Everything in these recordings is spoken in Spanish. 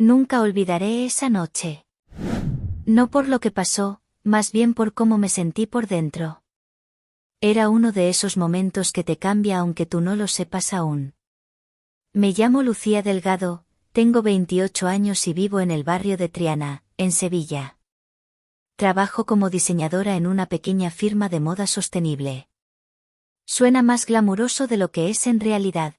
Nunca olvidaré esa noche. No por lo que pasó, más bien por cómo me sentí por dentro. Era uno de esos momentos que te cambia aunque tú no lo sepas aún. Me llamo Lucía Delgado, tengo 28 años y vivo en el barrio de Triana, en Sevilla. Trabajo como diseñadora en una pequeña firma de moda sostenible. Suena más glamuroso de lo que es en realidad.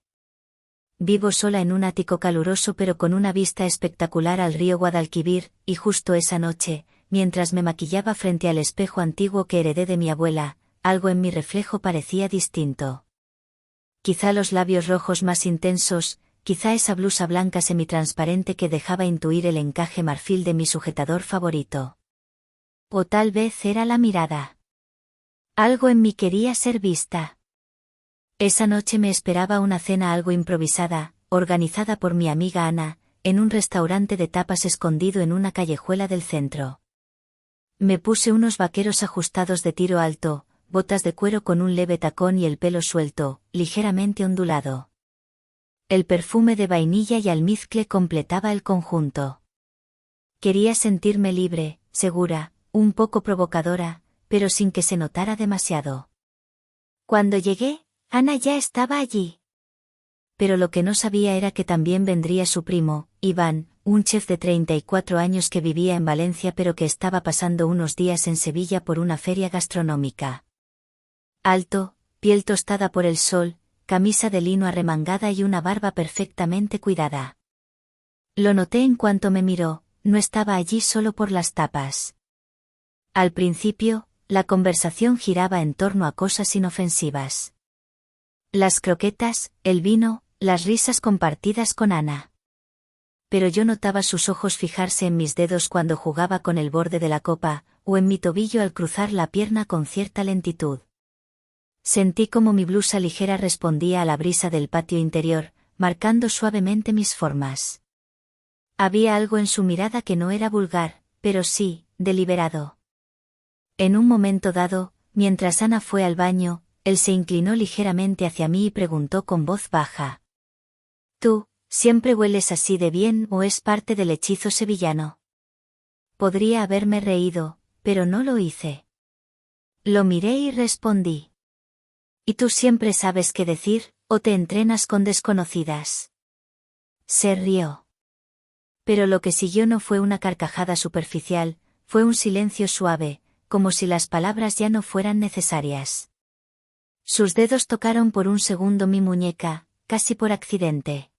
Vivo sola en un ático caluroso pero con una vista espectacular al río Guadalquivir, y justo esa noche, mientras me maquillaba frente al espejo antiguo que heredé de mi abuela, algo en mi reflejo parecía distinto. Quizá los labios rojos más intensos, quizá esa blusa blanca semitransparente que dejaba intuir el encaje marfil de mi sujetador favorito. O tal vez era la mirada. Algo en mí quería ser vista. Esa noche me esperaba una cena algo improvisada, organizada por mi amiga Ana, en un restaurante de tapas escondido en una callejuela del centro. Me puse unos vaqueros ajustados de tiro alto, botas de cuero con un leve tacón y el pelo suelto, ligeramente ondulado. El perfume de vainilla y almizcle completaba el conjunto. Quería sentirme libre, segura, un poco provocadora, pero sin que se notara demasiado. Cuando llegué, Ana ya estaba allí. Pero lo que no sabía era que también vendría su primo, Iván, un chef de 34 años que vivía en Valencia pero que estaba pasando unos días en Sevilla por una feria gastronómica. Alto, piel tostada por el sol, camisa de lino arremangada y una barba perfectamente cuidada. Lo noté en cuanto me miró, no estaba allí solo por las tapas. Al principio, la conversación giraba en torno a cosas inofensivas. Las croquetas, el vino, las risas compartidas con Ana. Pero yo notaba sus ojos fijarse en mis dedos cuando jugaba con el borde de la copa, o en mi tobillo al cruzar la pierna con cierta lentitud. Sentí como mi blusa ligera respondía a la brisa del patio interior, marcando suavemente mis formas. Había algo en su mirada que no era vulgar, pero sí, deliberado. En un momento dado, mientras Ana fue al baño, él se inclinó ligeramente hacia mí y preguntó con voz baja. ¿Tú, siempre hueles así de bien o es parte del hechizo sevillano? Podría haberme reído, pero no lo hice. Lo miré y respondí. ¿Y tú siempre sabes qué decir, o te entrenas con desconocidas? Se rió. Pero lo que siguió no fue una carcajada superficial, fue un silencio suave, como si las palabras ya no fueran necesarias. Sus dedos tocaron por un segundo mi muñeca, casi por accidente.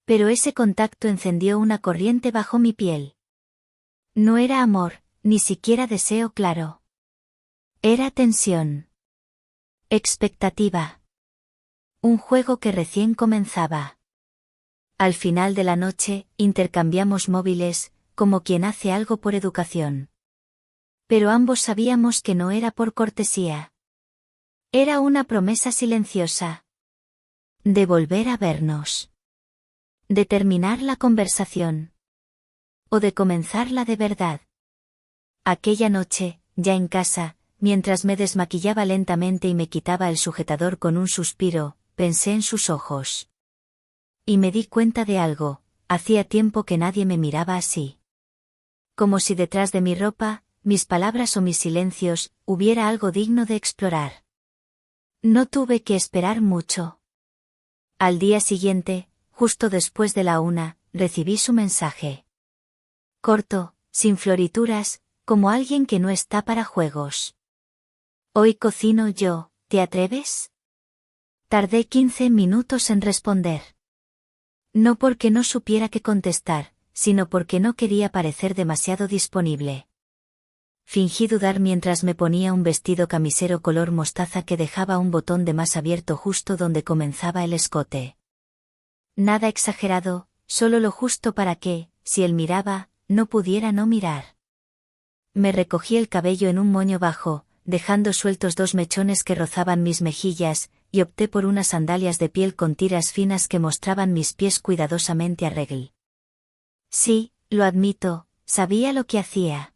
Pero ese contacto encendió una corriente bajo mi piel. No era amor, ni siquiera deseo claro. Era tensión. Expectativa. Un juego que recién comenzaba. Al final de la noche, intercambiamos móviles, como quien hace algo por educación. Pero ambos sabíamos que no era por cortesía. Era una promesa silenciosa. De volver a vernos. De terminar la conversación. O de comenzarla de verdad. Aquella noche, ya en casa, mientras me desmaquillaba lentamente y me quitaba el sujetador con un suspiro, pensé en sus ojos. Y me di cuenta de algo, hacía tiempo que nadie me miraba así. Como si detrás de mi ropa, mis palabras o mis silencios, hubiera algo digno de explorar. No tuve que esperar mucho. Al día siguiente, justo después de la 1, recibí su mensaje. Corto, sin florituras, como alguien que no está para juegos. Hoy cocino yo, ¿te atreves? Tardé 15 minutos en responder. No porque no supiera qué contestar, sino porque no quería parecer demasiado disponible. Fingí dudar mientras me ponía un vestido camisero color mostaza que dejaba un botón de más abierto justo donde comenzaba el escote. Nada exagerado, solo lo justo para que, si él miraba, no pudiera no mirar. Me recogí el cabello en un moño bajo, dejando sueltos 2 mechones que rozaban mis mejillas, y opté por unas sandalias de piel con tiras finas que mostraban mis pies cuidadosamente a regla. Sí, lo admito, sabía lo que hacía.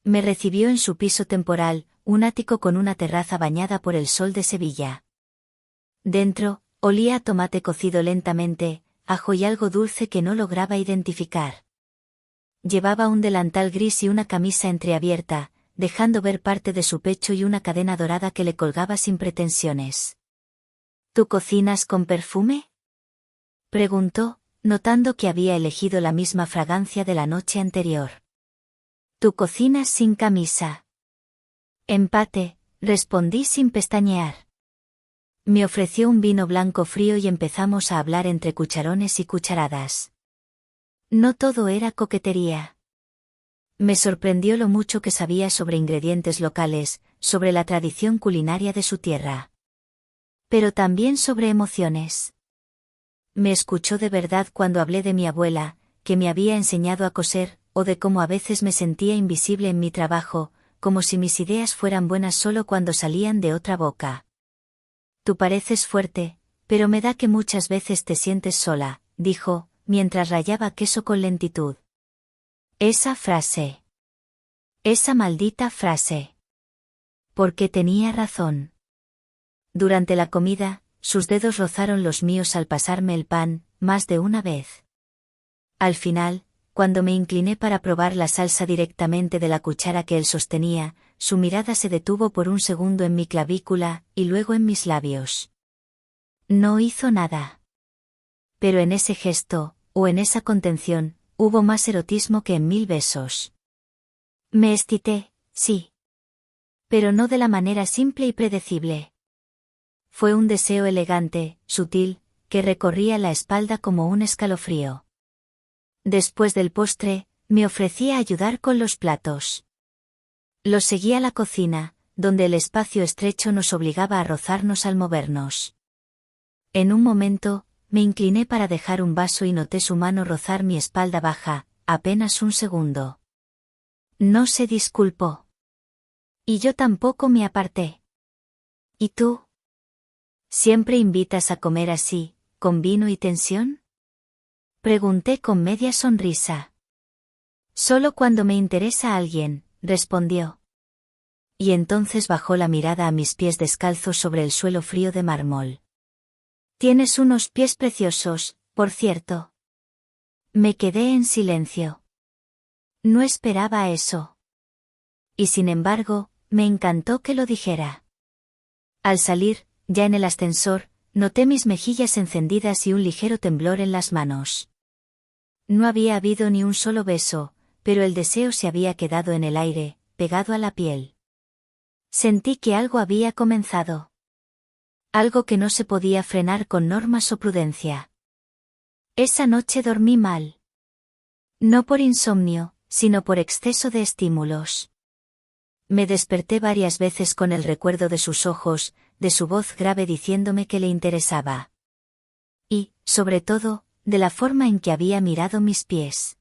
Me recibió en su piso temporal, un ático con una terraza bañada por el sol de Sevilla. Dentro, olía a tomate cocido lentamente, ajo y algo dulce que no lograba identificar. Llevaba un delantal gris y una camisa entreabierta, dejando ver parte de su pecho y una cadena dorada que le colgaba sin pretensiones. ¿Tú cocinas con perfume?, preguntó, notando que había elegido la misma fragancia de la noche anterior. ¿Tú cocinas sin camisa? Empate, respondí sin pestañear. Me ofreció un vino blanco frío y empezamos a hablar entre cucharones y cucharadas. No todo era coquetería. Me sorprendió lo mucho que sabía sobre ingredientes locales, sobre la tradición culinaria de su tierra. Pero también sobre emociones. Me escuchó de verdad cuando hablé de mi abuela, que me había enseñado a coser, o de cómo a veces me sentía invisible en mi trabajo, como si mis ideas fueran buenas solo cuando salían de otra boca. Tú pareces fuerte, pero me da que muchas veces te sientes sola, dijo, mientras rallaba queso con lentitud. Esa frase. Esa maldita frase. Porque tenía razón. Durante la comida, sus dedos rozaron los míos al pasarme el pan, más de una vez. Al final, cuando me incliné para probar la salsa directamente de la cuchara que él sostenía, su mirada se detuvo por un segundo en mi clavícula, y luego en mis labios. No hizo nada. Pero en ese gesto, o en esa contención, hubo más erotismo que en 1000 besos. Me excité, sí. Pero no de la manera simple y predecible. Fue un deseo elegante, sutil, que recorría la espalda como un escalofrío. Después del postre, me ofrecí a ayudar con los platos. Lo seguí a la cocina, donde el espacio estrecho nos obligaba a rozarnos al movernos. En un momento, me incliné para dejar un vaso y noté su mano rozar mi espalda baja, apenas un segundo. No se disculpó. Y yo tampoco me aparté. ¿Y tú? ¿Siempre invitas a comer así, con vino y tensión?, pregunté con media sonrisa. Solo cuando me interesa alguien, respondió. Y entonces bajó la mirada a mis pies descalzos sobre el suelo frío de mármol. Tienes unos pies preciosos, por cierto. Me quedé en silencio. No esperaba eso. Y sin embargo, me encantó que lo dijera. Al salir, ya en el ascensor, noté mis mejillas encendidas y un ligero temblor en las manos. No había habido ni un solo beso, pero el deseo se había quedado en el aire, pegado a la piel. Sentí que algo había comenzado. Algo que no se podía frenar con normas o prudencia. Esa noche dormí mal. No por insomnio, sino por exceso de estímulos. Me desperté varias veces con el recuerdo de sus ojos, de su voz grave diciéndome que le interesaba. Y, sobre todo, de la forma en que había mirado mis pies.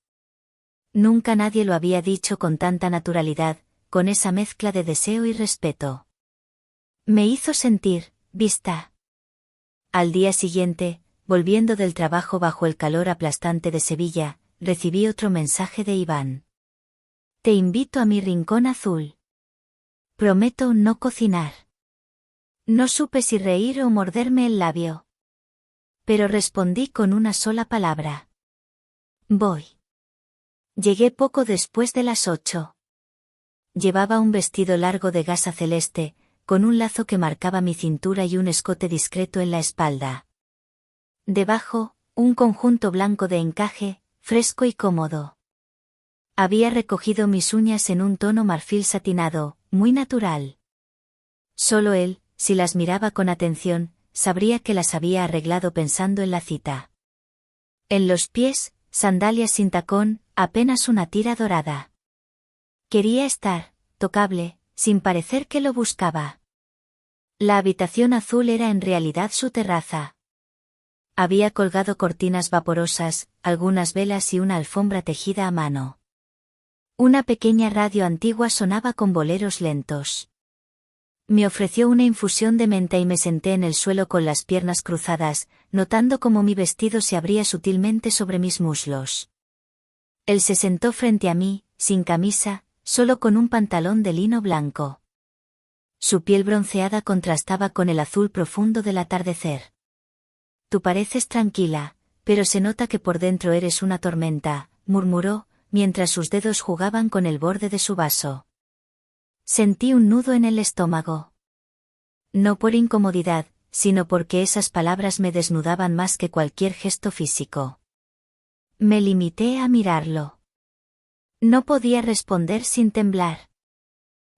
Nunca nadie lo había dicho con tanta naturalidad, con esa mezcla de deseo y respeto. Me hizo sentir, vista. Al día siguiente, volviendo del trabajo bajo el calor aplastante de Sevilla, recibí otro mensaje de Iván. Te invito a mi rincón azul. Prometo no cocinar. No supe si reír o morderme el labio. Pero respondí con una sola palabra. Voy. Llegué poco después de las 8. Llevaba un vestido largo de gasa celeste, con un lazo que marcaba mi cintura y un escote discreto en la espalda. Debajo, un conjunto blanco de encaje, fresco y cómodo. Había recogido mis uñas en un tono marfil satinado, muy natural. Solo él, si las miraba con atención, sabría que las había arreglado pensando en la cita. En los pies, sandalias sin tacón, apenas una tira dorada. Quería estar, tocable, sin parecer que lo buscaba. La habitación azul era en realidad su terraza. Había colgado cortinas vaporosas, algunas velas y una alfombra tejida a mano. Una pequeña radio antigua sonaba con boleros lentos. Me ofreció una infusión de menta y me senté en el suelo con las piernas cruzadas, notando cómo mi vestido se abría sutilmente sobre mis muslos. Él se sentó frente a mí, sin camisa, solo con un pantalón de lino blanco. Su piel bronceada contrastaba con el azul profundo del atardecer. Tú pareces tranquila, pero se nota que por dentro eres una tormenta, murmuró, mientras sus dedos jugaban con el borde de su vaso. Sentí un nudo en el estómago. No por incomodidad, sino porque esas palabras me desnudaban más que cualquier gesto físico. Me limité a mirarlo. No podía responder sin temblar.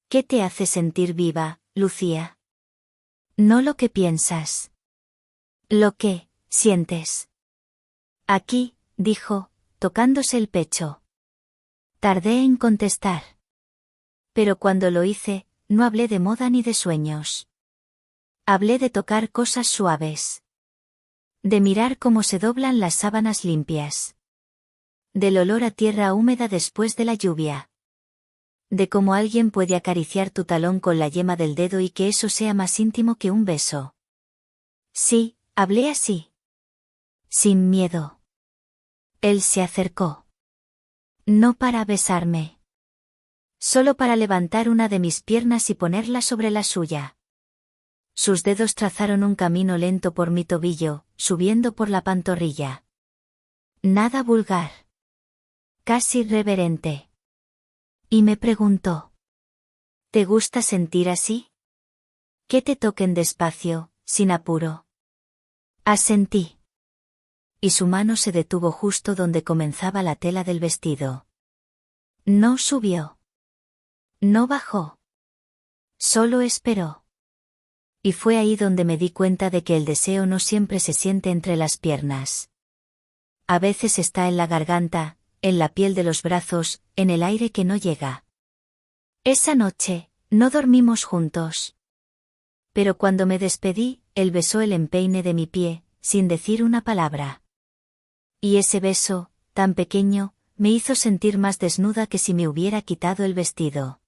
¿Qué te hace sentir viva, Lucía? No lo que piensas. Lo que sientes. Aquí, dijo, tocándose el pecho. Tardé en contestar. Pero cuando lo hice, no hablé de moda ni de sueños. Hablé de tocar cosas suaves. De mirar cómo se doblan las sábanas limpias. Del olor a tierra húmeda después de la lluvia. De cómo alguien puede acariciar tu talón con la yema del dedo y que eso sea más íntimo que un beso. Sí, hablé así. Sin miedo. Él se acercó. No para besarme. Solo para levantar una de mis piernas y ponerla sobre la suya. Sus dedos trazaron un camino lento por mi tobillo, subiendo por la pantorrilla. Nada vulgar. Casi reverente. Y me preguntó. ¿Te gusta sentir así? Que te toquen despacio, sin apuro. Asentí. Y su mano se detuvo justo donde comenzaba la tela del vestido. No subió. No bajó. Solo esperó. Y fue ahí donde me di cuenta de que el deseo no siempre se siente entre las piernas. A veces está en la garganta, en la piel de los brazos, en el aire que no llega. Esa noche, no dormimos juntos. Pero cuando me despedí, él besó el empeine de mi pie, sin decir una palabra. Y ese beso, tan pequeño, me hizo sentir más desnuda que si me hubiera quitado el vestido.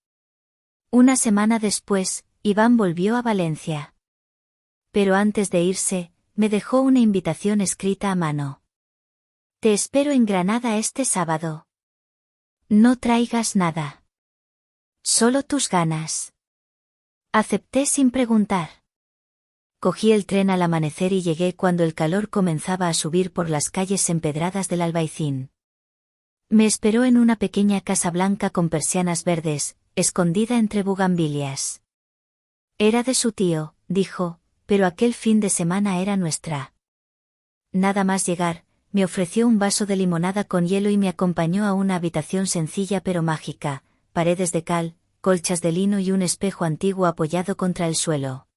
Una semana después, Iván volvió a Valencia. Pero antes de irse, me dejó una invitación escrita a mano. Te espero en Granada este sábado. No traigas nada. Solo tus ganas. Acepté sin preguntar. Cogí el tren al amanecer y llegué cuando el calor comenzaba a subir por las calles empedradas del Albaicín. Me esperó en una pequeña casa blanca con persianas verdes, escondida entre bugambilias. Era de su tío, dijo, pero aquel fin de semana era nuestra. Nada más llegar, me ofreció un vaso de limonada con hielo y me acompañó a una habitación sencilla pero mágica, paredes de cal, colchas de lino y un espejo antiguo apoyado contra el suelo.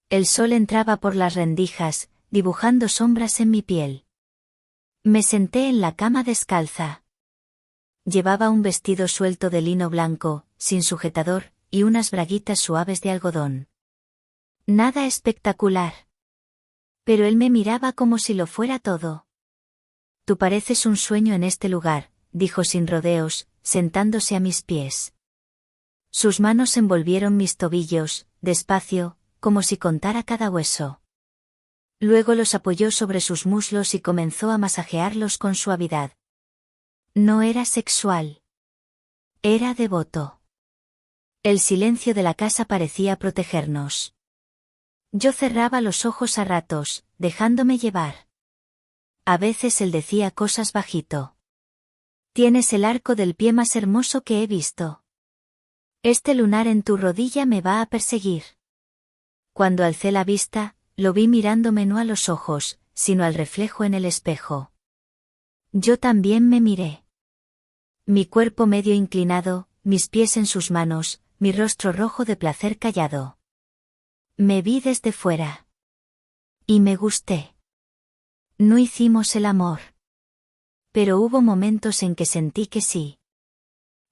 El sol entraba por las rendijas, dibujando sombras en mi piel. Me senté en la cama descalza. Llevaba un vestido suelto de lino blanco, sin sujetador, y unas braguitas suaves de algodón. Nada espectacular. Pero él me miraba como si lo fuera todo. Tú pareces un sueño en este lugar, dijo sin rodeos, sentándose a mis pies. Sus manos envolvieron mis tobillos, despacio, como si contara cada hueso. Luego los apoyó sobre sus muslos y comenzó a masajearlos con suavidad. No era sexual. Era devoto. El silencio de la casa parecía protegernos. Yo cerraba los ojos a ratos, dejándome llevar. A veces él decía cosas bajito. Tienes el arco del pie más hermoso que he visto. Este lunar en tu rodilla me va a perseguir. Cuando alcé la vista, lo vi mirándome no a los ojos, sino al reflejo en el espejo. Yo también me miré. Mi cuerpo medio inclinado, mis pies en sus manos, mi rostro rojo de placer callado. Me vi desde fuera. Y me gusté. No hicimos el amor. Pero hubo momentos en que sentí que sí.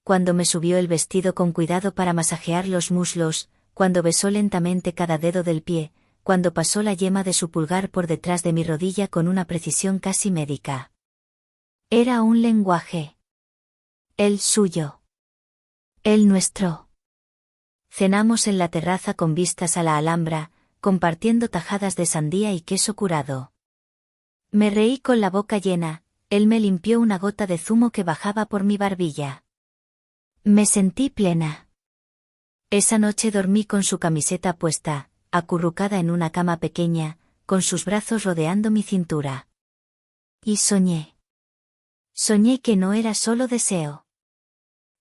Cuando me subió el vestido con cuidado para masajear los muslos, cuando besó lentamente cada dedo del pie, cuando pasó la yema de su pulgar por detrás de mi rodilla con una precisión casi médica. Era un lenguaje. El suyo. El nuestro. Cenamos en la terraza con vistas a la Alhambra, compartiendo tajadas de sandía y queso curado. Me reí con la boca llena, él me limpió una gota de zumo que bajaba por mi barbilla. Me sentí plena. Esa noche dormí con su camiseta puesta, acurrucada en una cama pequeña, con sus brazos rodeando mi cintura. Y soñé. Soñé que no era solo deseo.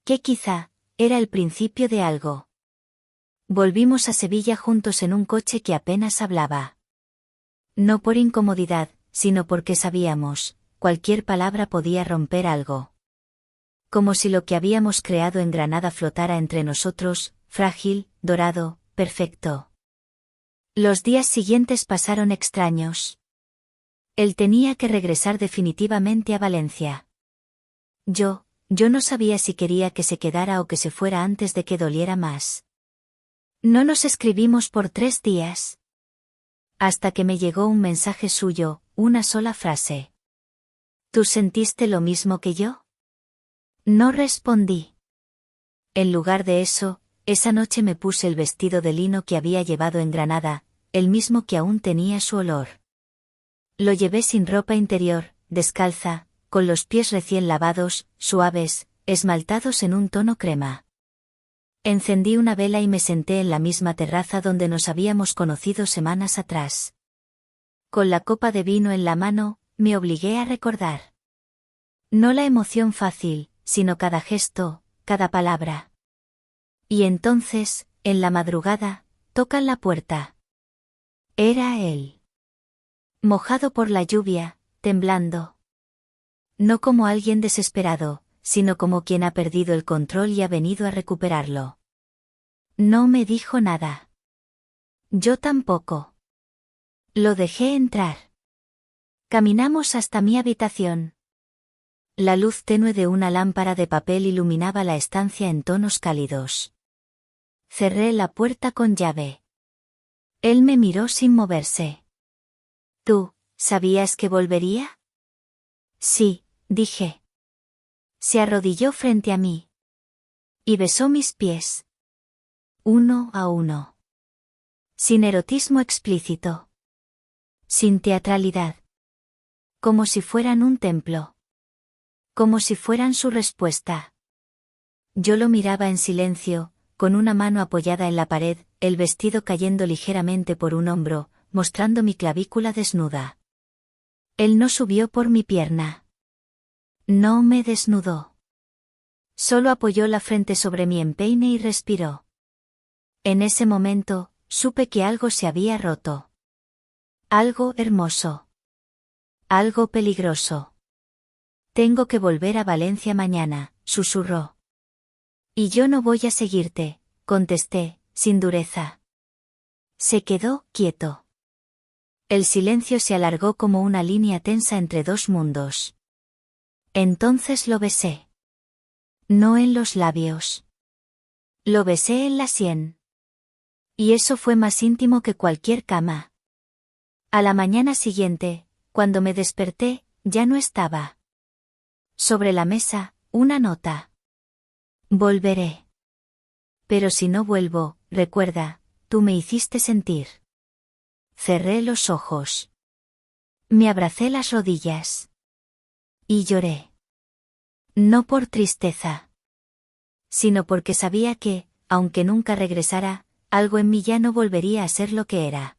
Que quizá, era el principio de algo. Volvimos a Sevilla juntos en un coche que apenas hablaba. No por incomodidad, sino porque sabíamos, cualquier palabra podía romper algo. Como si lo que habíamos creado en Granada flotara entre nosotros, frágil, dorado, perfecto. Los días siguientes pasaron extraños. Él tenía que regresar definitivamente a Valencia. Yo no sabía si quería que se quedara o que se fuera antes de que doliera más. No nos escribimos por 3 días. Hasta que me llegó un mensaje suyo, una sola frase. ¿Tú sentiste lo mismo que yo? No respondí. En lugar de eso, esa noche me puse el vestido de lino que había llevado en Granada, el mismo que aún tenía su olor. Lo llevé sin ropa interior, descalza, con los pies recién lavados, suaves, esmaltados en un tono crema. Encendí una vela y me senté en la misma terraza donde nos habíamos conocido semanas atrás. Con la copa de vino en la mano, me obligué a recordar. No la emoción fácil, sino cada gesto, cada palabra. Y entonces, en la madrugada, tocan la puerta. Era él. Mojado por la lluvia, temblando. No como alguien desesperado, sino como quien ha perdido el control y ha venido a recuperarlo. No me dijo nada. Yo tampoco. Lo dejé entrar. Caminamos hasta mi habitación. La luz tenue de una lámpara de papel iluminaba la estancia en tonos cálidos. Cerré la puerta con llave. Él me miró sin moverse. ¿Tú, sabías que volvería? Sí, dije. Se arrodilló frente a mí. Y besó mis pies. Uno a uno. Sin erotismo explícito. Sin teatralidad. Como si fueran un templo. Como si fueran su respuesta. Yo lo miraba en silencio, con una mano apoyada en la pared, el vestido cayendo ligeramente por un hombro, mostrando mi clavícula desnuda. Él no subió por mi pierna. No me desnudó. Solo apoyó la frente sobre mi empeine y respiró. En ese momento, supe que algo se había roto. Algo hermoso. Algo peligroso. Tengo que volver a Valencia mañana, susurró. Y yo no voy a seguirte, contesté, sin dureza. Se quedó quieto. El silencio se alargó como una línea tensa entre dos mundos. Entonces lo besé. No en los labios. Lo besé en la sien. Y eso fue más íntimo que cualquier cama. A la mañana siguiente, cuando me desperté, ya no estaba. Sobre la mesa, una nota. Volveré. Pero si no vuelvo, recuerda, tú me hiciste sentir. Cerré los ojos. Me abracé las rodillas. Y lloré. No por tristeza. Sino porque sabía que, aunque nunca regresara, algo en mí ya no volvería a ser lo que era.